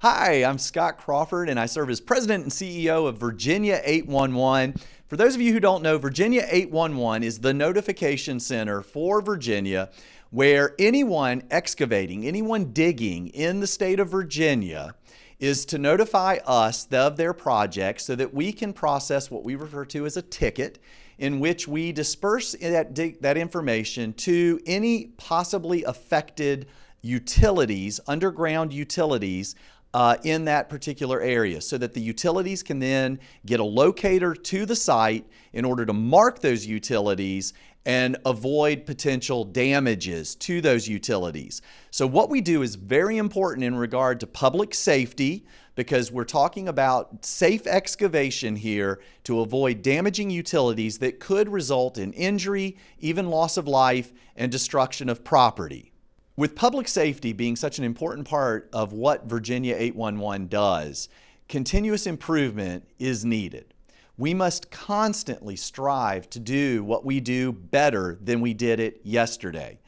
Hi, I'm Scott Crawford, and I serve as President and CEO of Virginia 811. For those of you who don't know, Virginia 811 is the notification center for Virginia where anyone excavating, anyone digging in the state of Virginia is to notify us of their project so that we can process what we refer to as a ticket, in which we disperse that information to any possibly affected utilities, underground utilities, in that particular area, so that the utilities can then get a locator to the site in order to mark those utilities and avoid potential damages to those utilities. So what we do is very important in regard to public safety, because we're talking about safe excavation here to avoid damaging utilities that could result in injury, even loss of life, and destruction of property. With public safety being such an important part of what Virginia 811 does, continuous improvement is needed. We must constantly strive to do what we do better than we did it yesterday.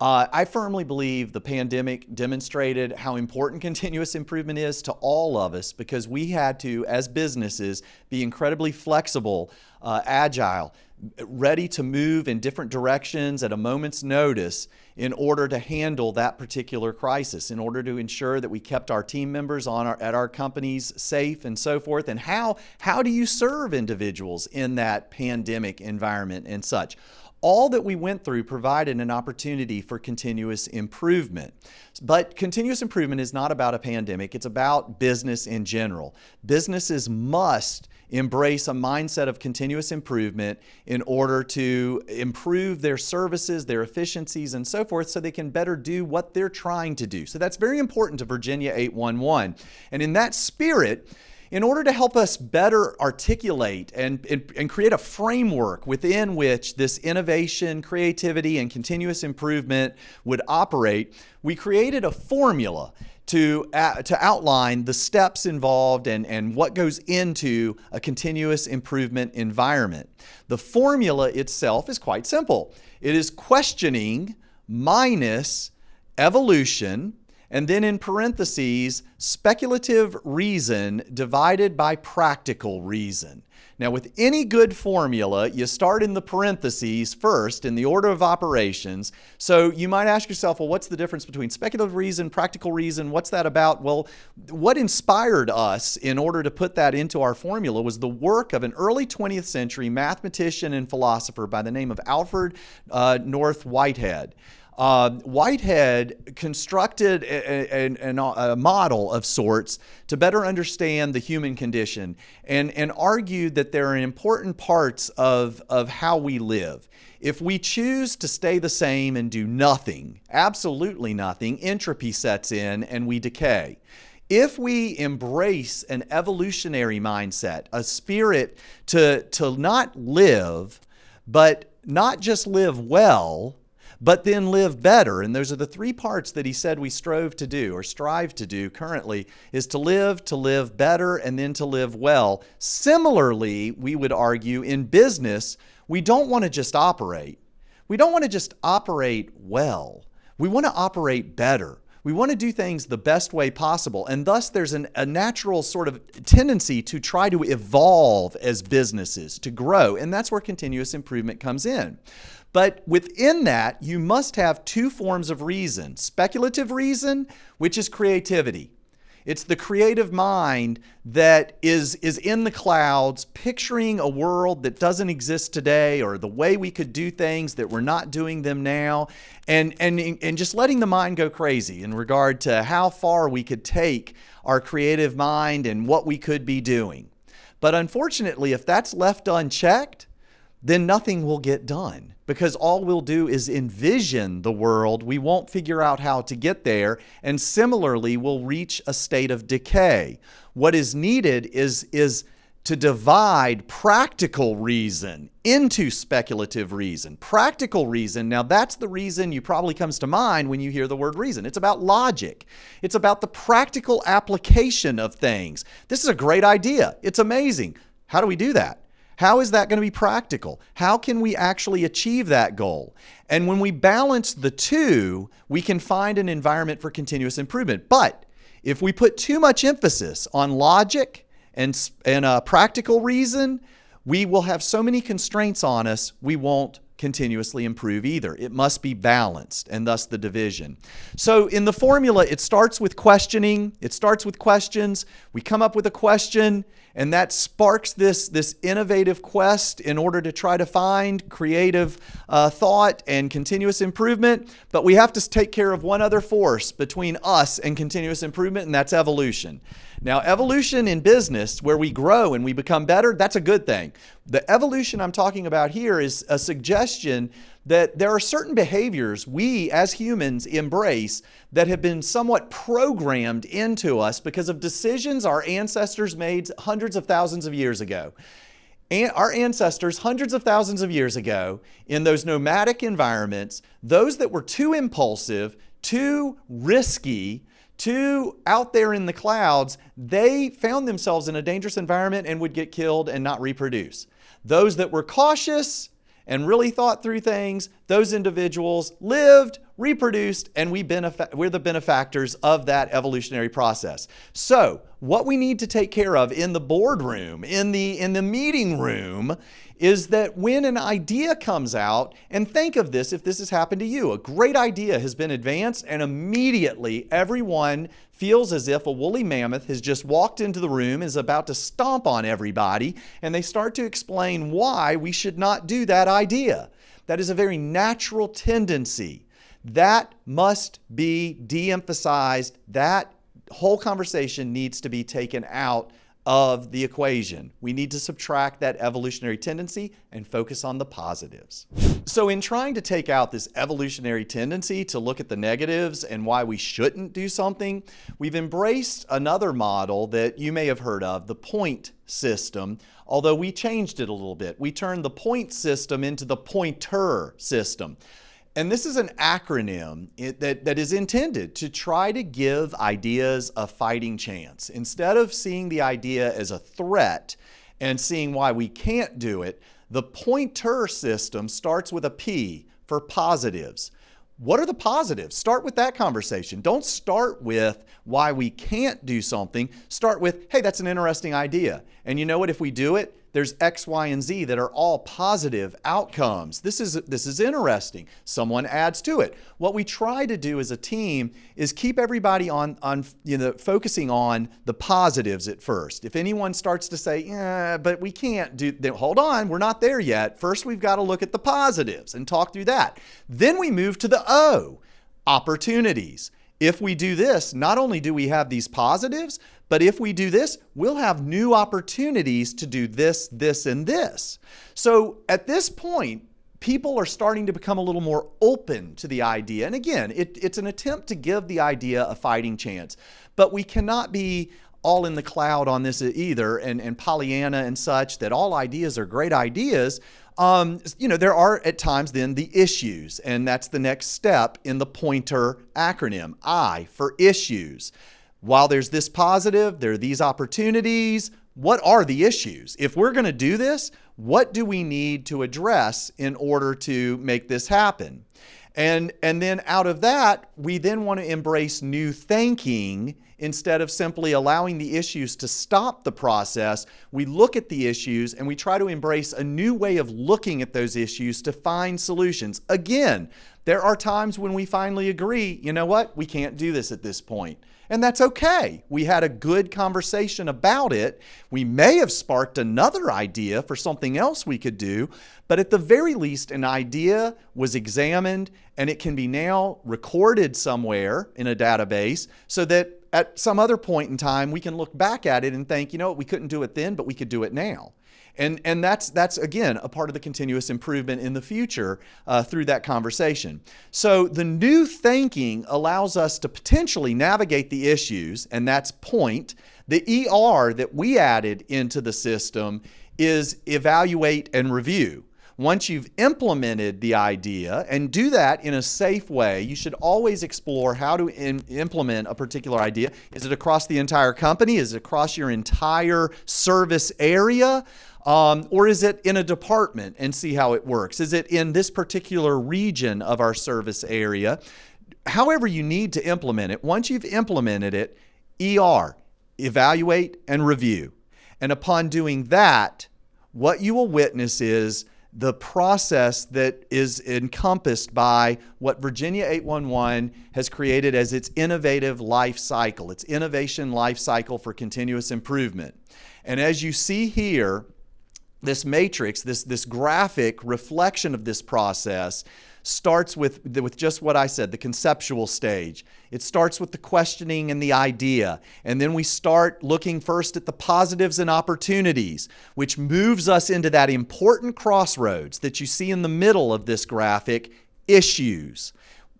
I firmly believe the pandemic demonstrated how important continuous improvement is to all of us, because we had to, as businesses, be incredibly flexible, agile, ready to move in different directions at a moment's notice in order to handle that particular crisis, in order to ensure that we kept our team members at our companies safe and so forth. And how do you serve individuals in that pandemic environment and such? All that we went through provided an opportunity for continuous improvement. But continuous improvement is not about a pandemic, it's about business in general. Businesses must embrace a mindset of continuous improvement in order to improve their services, their efficiencies, and so forth, so they can better do what they're trying to do. So that's very important to Virginia 811. And in that spirit, in order to help us better articulate and create a framework within which this innovation, creativity, and continuous improvement would operate, we created a formula to outline the steps involved and what goes into a continuous improvement environment. The formula itself is quite simple. It is questioning minus evolution, and then in parentheses, speculative reason divided by practical reason. Now, with any good formula, you start in the parentheses first in the order of operations. So you might ask yourself, well, what's the difference between speculative reason, practical reason? What's that about? Well, what inspired us in order to put that into our formula was the work of an early 20th century mathematician and philosopher by the name of Alfred North Whitehead. Whitehead constructed a model of sorts to better understand the human condition and argued that there are important parts of how we live. If we choose to stay the same and do nothing, absolutely nothing, entropy sets in and we decay. If we embrace an evolutionary mindset, a spirit to not live, but not just live well, but then live better. And those are the three parts that he said we strive to do currently, is to live better, and then to live well. Similarly, we would argue in business, we don't want to just operate. We don't want to just operate well. We want to operate better. We want to do things the best way possible. And thus there's a natural sort of tendency to try to evolve as businesses, to grow. And that's where continuous improvement comes in. But within that, you must have two forms of reason. Speculative reason, which is creativity. It's the creative mind that is in the clouds, picturing a world that doesn't exist today, or the way we could do things that we're not doing them now, and just letting the mind go crazy in regard to how far we could take our creative mind and what we could be doing. But unfortunately, if that's left unchecked, then nothing will get done, because all we'll do is envision the world. We won't figure out how to get there, and similarly, we'll reach a state of decay. What is needed is to divide practical reason into speculative reason. Practical reason, now that's the reason you probably comes to mind when you hear the word reason. It's about logic. It's about the practical application of things. This is a great idea. It's amazing. How do we do that? How is that going to be practical? How can we actually achieve that goal? And when we balance the two, we can find an environment for continuous improvement. But If we put too much emphasis on logic and practical reason, we will have so many constraints on us, we won't continuously improve either. It must be balanced, and thus the division. So in the formula, it starts with questioning. It starts with questions. We come up with a question, and that sparks this innovative quest in order to try to find creative thought and continuous improvement. But we have to take care of one other force between us and continuous improvement, and that's evolution. Now, evolution in business, where we grow and we become better, that's a good thing. The evolution I'm talking about here is a suggestion that there are certain behaviors we as humans embrace that have been somewhat programmed into us because of decisions our ancestors made hundreds of thousands of years ago. And our ancestors, hundreds of thousands of years ago, in those nomadic environments, those that were too impulsive, too risky, too out there in the clouds, they found themselves in a dangerous environment and would get killed and not reproduce. Those that were cautious and really thought through things, those individuals lived, reproduced, and we're the benefactors of that evolutionary process. So what we need to take care of in the boardroom, in the meeting room, is that when an idea comes out, and think of this if this has happened to you, a great idea has been advanced and immediately everyone feels as if a woolly mammoth has just walked into the room and is about to stomp on everybody, and they start to explain why we should not do that idea. That is a very natural tendency. That must be de-emphasized. That whole conversation needs to be taken out of the equation. We need to subtract that evolutionary tendency and focus on the positives. So in trying to take out this evolutionary tendency to look at the negatives and why we shouldn't do something, we've embraced another model that you may have heard of, the point system, although we changed it a little bit. We turned the point system into the pointer system. And this is an acronym that is intended to try to give ideas a fighting chance. Instead of seeing the idea as a threat and seeing why we can't do it, the pointer system starts with a P for positives. What are the positives? Start with that conversation. Don't start with why we can't do something. Start with, hey, that's an interesting idea. And you know what? If we do it, there's X, Y, and Z that are all positive outcomes. This is interesting. Someone adds to it. What we try to do as a team is keep everybody on focusing on the positives at first. If anyone starts to say, yeah, but we can't do, then hold on, we're not there yet. First, we've got to look at the positives and talk through that. Then we move to the O, opportunities. If we do this, not only do we have these positives, but if we do this, we'll have new opportunities to do this, this, and this. So at this point, people are starting to become a little more open to the idea. And again, it's an attempt to give the idea a fighting chance. But we cannot be all in the cloud on this either, and Pollyanna and such, that all ideas are great ideas. There are at times then the issues, and that's the next step in the pointer acronym, I for issues. While there's this positive, there are these opportunities. What are the issues? If we're going to do this, what do we need to address in order to make this happen? And then out of that, we then want to embrace new thinking. Instead of simply allowing the issues to stop the process, we look at the issues and we try to embrace a new way of looking at those issues to find solutions. Again, there are times when we finally agree, you know what, we can't do this at this point. And that's okay. We had a good conversation about it. We may have sparked another idea for something else we could do, but at the very least, an idea was examined and it can be now recorded somewhere in a database so that at some other point in time, we can look back at it and think, you know what, we couldn't do it then, but we could do it now. And that's again, a part of the continuous improvement in the future through that conversation. So the new thinking allows us to potentially navigate the issues, and that's point. The ER that we added into the system is evaluate and review. Once you've implemented the idea, and do that in a safe way, you should always explore how to implement a particular idea. Is it across the entire company? Is it across your entire service area? Or is it in a department and see how it works? Is it in this particular region of our service area? However you need to implement it, once you've implemented it, ER, evaluate and review. And upon doing that, what you will witness is the process that is encompassed by what Virginia 811 has created as its innovative life cycle, its innovation life cycle for continuous improvement. And as you see here, this matrix, this graphic reflection of this process starts with just what I said, the conceptual stage. It starts with the questioning and the idea. And then we start looking first at the positives and opportunities, which moves us into that important crossroads that you see in the middle of this graphic, issues.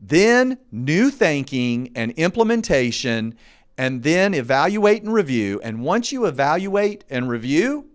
Then new thinking and implementation, and then evaluate and review. And once you evaluate and review,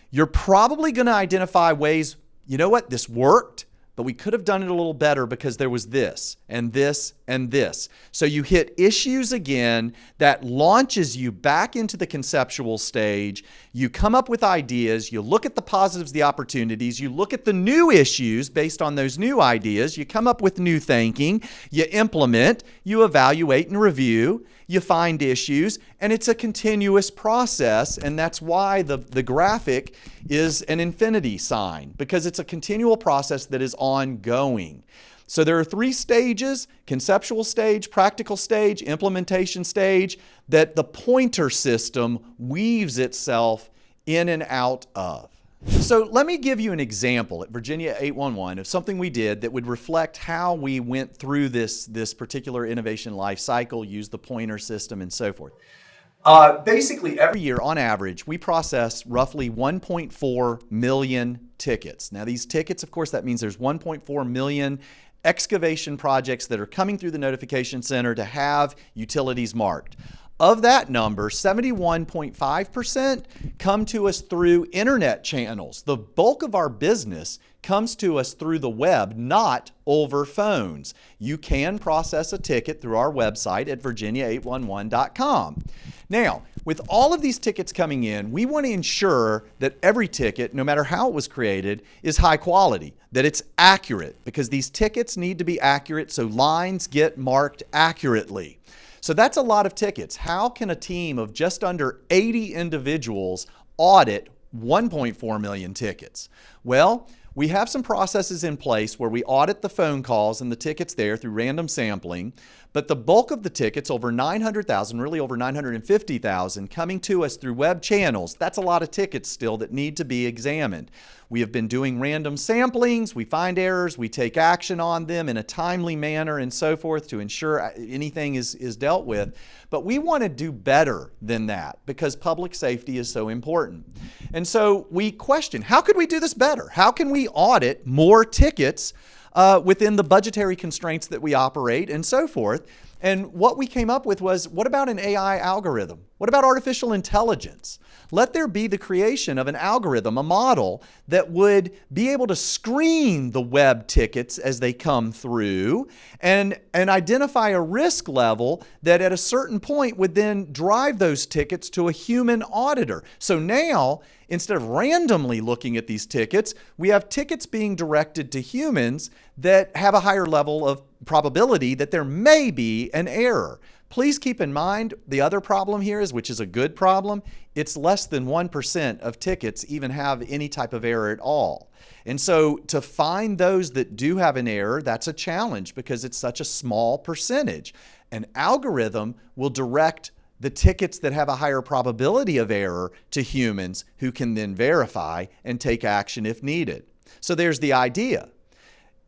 you're probably going to identify ways, you know what, this worked, but we could have done it a little better because there was this and this and this. So you hit issues again, that launches you back into the conceptual stage. You come up with ideas, you look at the positives, the opportunities, you look at the new issues based on those new ideas, you come up with new thinking, you implement, you evaluate and review, you find issues, and it's a continuous process, and that's why the graphic is an infinity sign, because it's a continual process that is ongoing. So there are 3 stages: conceptual stage, practical stage, implementation stage, that the pointer system weaves itself in and out of. So let me give you an example at Virginia 811 of something we did that would reflect how we went through this particular innovation life cycle, use the pointer system, and so forth. Basically, every year, on average, we process roughly 1.4 million tickets. Now, these tickets, of course, that means there's 1.4 million excavation projects that are coming through the notification center to have utilities marked. Of that number, 71.5% come to us through internet channels. The bulk of our business comes to us through the web, not over phones. You can process a ticket through our website at virginia811.com. Now, with all of these tickets coming in, we want to ensure that every ticket, no matter how it was created, is high quality, that it's accurate, because these tickets need to be accurate so lines get marked accurately. So that's a lot of tickets. How can a team of just under 80 individuals audit 1.4 million tickets? Well, we have some processes in place where we audit the phone calls and the tickets there through random sampling, but the bulk of the tickets, over 900,000, really over 950,000, coming to us through web channels. That's a lot of tickets still that need to be examined. We have been doing random samplings, we find errors, we take action on them in a timely manner and so forth to ensure anything is dealt with. But we want to do better than that because public safety is so important. And so we question, how could we do this better? How can we audit more tickets within the budgetary constraints that we operate and so forth? And what we came up with was, what about an AI algorithm? What about artificial intelligence? Let there be the creation of an algorithm, a model that would be able to screen the web tickets as they come through and identify a risk level that at a certain point would then drive those tickets to a human auditor. So now, instead of randomly looking at these tickets, we have tickets being directed to humans that have a higher level of probability that there may be an error. Please keep in mind the other problem here is, which is a good problem, it's less than 1% of tickets even have any type of error at all. And so to find those that do have an error, that's a challenge because it's such a small percentage. An algorithm will direct the tickets that have a higher probability of error to humans who can then verify and take action if needed. So there's the idea.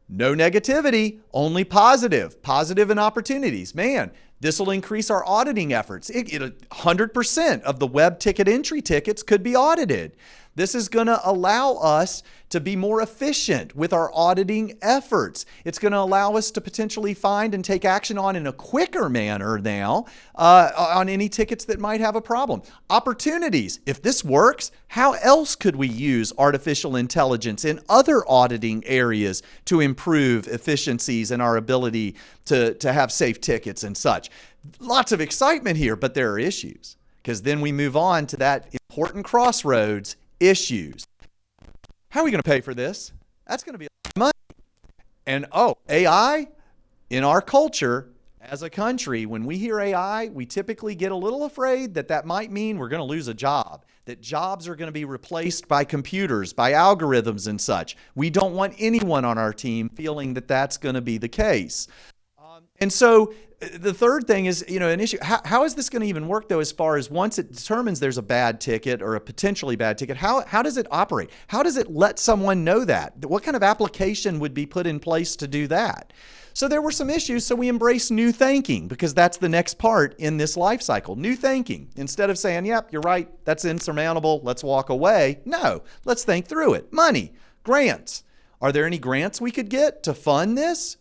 No negativity, only positive. Positive and opportunities. Man, this will increase our auditing efforts. 100% of the web ticket entry tickets could be audited. This is going to allow us to be more efficient with our auditing efforts. It's going to allow us to potentially find and take action on in a quicker manner now on any tickets that might have a problem. Opportunities. If this works, how else could we use artificial intelligence in other auditing areas to improve efficiencies and our ability to have safe tickets and such? Lots of excitement here, but there are issues, because then we move on to that important crossroads, issues. How are we going to pay for this? That's going to be a lot of money. And AI in our culture, as a country, when we hear AI, we typically get a little afraid that that might mean we're going to lose a job, that jobs are going to be replaced by computers, by algorithms and such. We don't want anyone on our team feeling that that's going to be the case. And so the third thing is, an issue. How is this going to even work, though, as far as once it determines there's a bad ticket or a potentially bad ticket, how does it operate? How does it let someone know that? What kind of application would be put in place to do that? So there were some issues, so we embraced new thinking, because that's the next part in this life cycle. New thinking. Instead of saying, yep, you're right, that's insurmountable, let's walk away. No, let's think through it. Money, grants. Are there any grants we could get to fund this?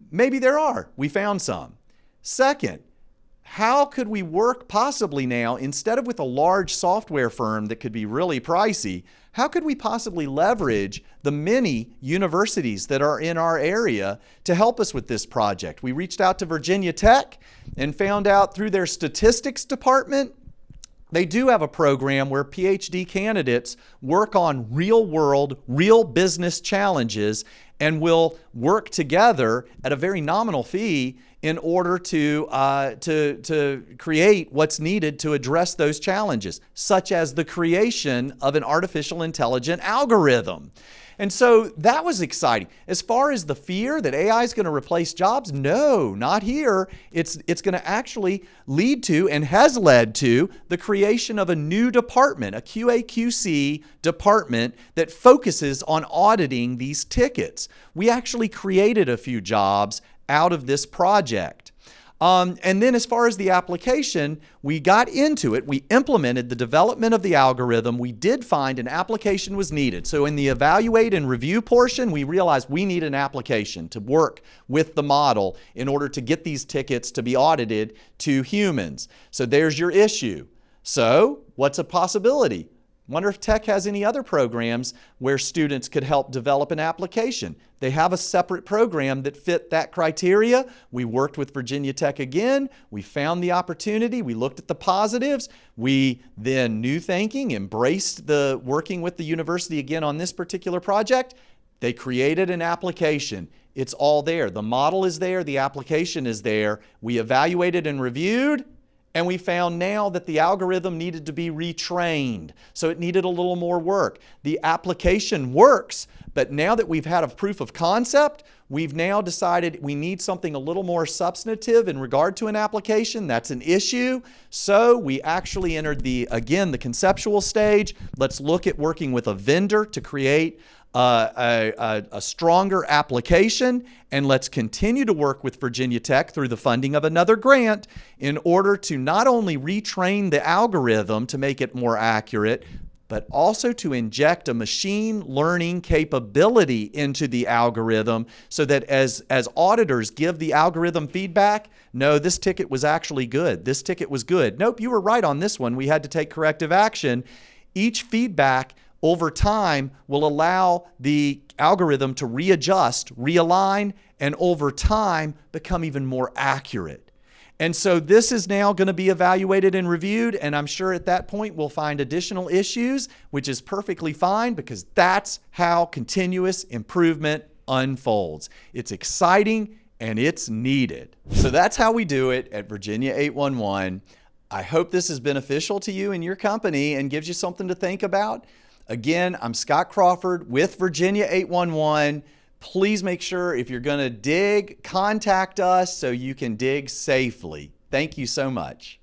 Maybe there are. We found some. Second, how could we work possibly now, instead of with a large software firm that could be really pricey, how could we possibly leverage the many universities that are in our area to help us with this project? We reached out to Virginia Tech and found out through their statistics department, they do have a program where PhD candidates work on real world, real business challenges and will work together at a very nominal fee in order to create what's needed to address those challenges, such as the creation of an artificial intelligent algorithm. And so that was exciting. As far as the fear that AI is going to replace jobs, no, not here. It's going to actually lead to, and has led to, the creation of a new department, a QA/QC department that focuses on auditing these tickets. We actually created a few jobs out of this project. And then as far as the application, we got into it. We implemented the development of the algorithm. We did find an application was needed. So in the evaluate and review portion, we realized we need an application to work with the model in order to get these tickets to be audited to humans. So there's your issue. So what's a possibility? Wonder if Tech has any other programs where students could help develop an application. They have a separate program that fit that criteria. We worked with Virginia Tech again. We found the opportunity. We looked at the positives. We then, new thinking, embraced the working with the university again on this particular project. They created an application. It's all there. The model is there. The application is there. We evaluated and reviewed. And we found now that the algorithm needed to be retrained, so it needed a little more work. The application works, but now that we've had a proof of concept, we've now decided we need something a little more substantive in regard to an application. That's an issue. So we actually entered the conceptual stage. Let's look at working with a vendor to create a stronger application, and let's continue to work with Virginia Tech through the funding of another grant in order to not only retrain the algorithm to make it more accurate, but also to inject a machine learning capability into the algorithm so that as auditors give the algorithm feedback, no, this ticket was actually good. This ticket was good. Nope, you were right on this one. We had to take corrective action. Each feedback over time will allow the algorithm to readjust, realign, and over time become even more accurate. And so this is now going to be evaluated and reviewed, and I'm sure at that point we'll find additional issues, which is perfectly fine because that's how continuous improvement unfolds. It's exciting and it's needed. So that's how we do it at Virginia 811. I hope this is beneficial to you and your company and gives you something to think about. Again, I'm Scott Crawford with Virginia 811. Please make sure if you're going to dig, contact us so you can dig safely. Thank you so much.